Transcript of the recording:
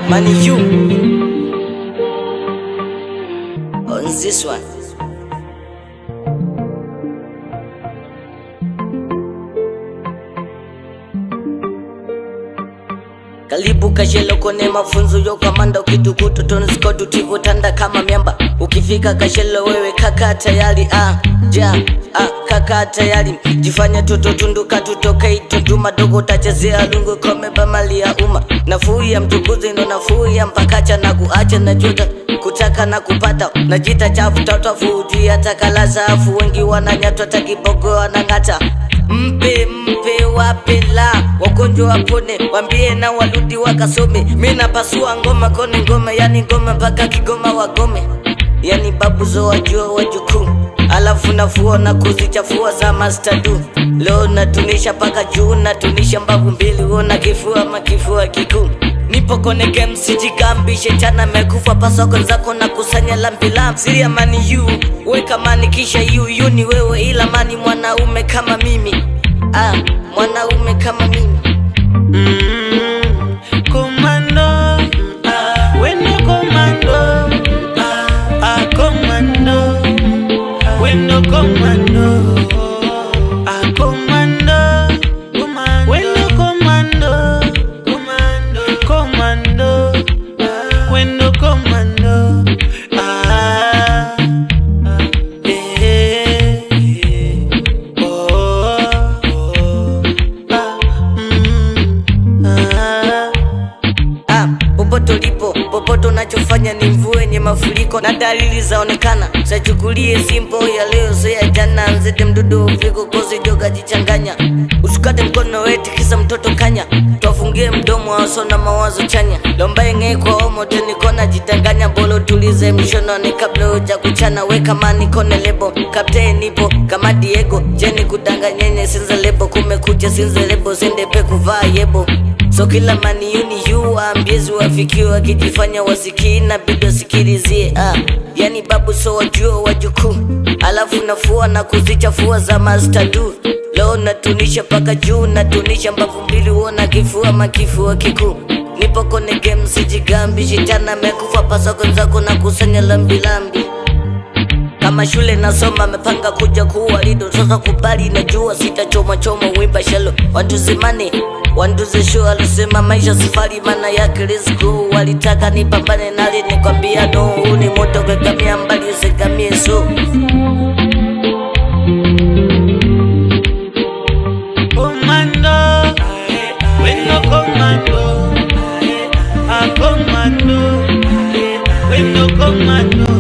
Money you on this one. Kalibu Kashelo kone mafunzo yo kamanda ukitukutu tonskodu tivutanda kama miamba. Ukifika Kashelo wewe kaka tayari kaka tayari. Jifanya toto tunduka tutoke itunduma dogo tachezea lungu kome bamali ya uma. Nafuu ya mtukuzi ndo nafuu ya mpakacha na kuacha na juta kutaka na kupata. Najita chafu tatafuti hata kalasa afu wengi wananyatwa takiboko wanangata. Mpe wapela wagonjwa wapone, wambie na waludi wakasome. Mina pasua ngoma kone ngoma, yani ngoma mpaka Kigoma wagome. Yani babu zo wajua wajukuu, alafu nafua na kuzichafua za mastadu. Leo natunisha paka juu, natunisha mbavu mbili, uona kifua makifua kikuu. Nipo kone game sijigambi, shetana mekufa pasoko zako na kusanya lampilam. Siri ya mani you, weka mani kisha you ni wewe ila mani mwanaume kama mimi. Mwanaume kama mimi. Commando, when no commando, commando, when no commando, commando, when no commando, commando, when no commando, Popote lipo, popote unachofanya ni mvua yenye mafuriko na dalili zaonekana. Sachukulie simpo ya leo so ya jana. Nzete mdudu ufiko kozi joga jichanganya. Usikate mkono weti kisa mtoto kanya. Tuwafungie mdomo waso na mawazo chanya. Lomba yenye kwa omo teni kona jitanganya. Bolo tulize mshononi kabla uja kuchana. Weka mani kone lebo, kapte nipo kama Diego. Jeni kudanganyenye sinza lebo, kumekucha sinza lebo. Sende pe kuvaa yebo. So kila mani yuni yu ambiezi wafikiwa kijifanya wasiki na bido sikilizie. Yani babu so wajua wajukuu, alafu nafua na kuzichafua za mastadu. Leo natunisha paka juu, natunisha mbavu mbili, uona kifua makifua kikuu. Nipo kone game sijigambi, shetana mekufa pasoko zako na kusanya lambi. Kama shule nasoma mepanga kuja kuwa lido. Sasa kubali najua sitachoma wimba shalo. Wantuzimani wanduze show alisema maisha safari mana yake riziko. Walitaka nipambane nali nikwambia no. Ni moto kegamia mbali usegamie so. commando, when no commando, commando, when no commando.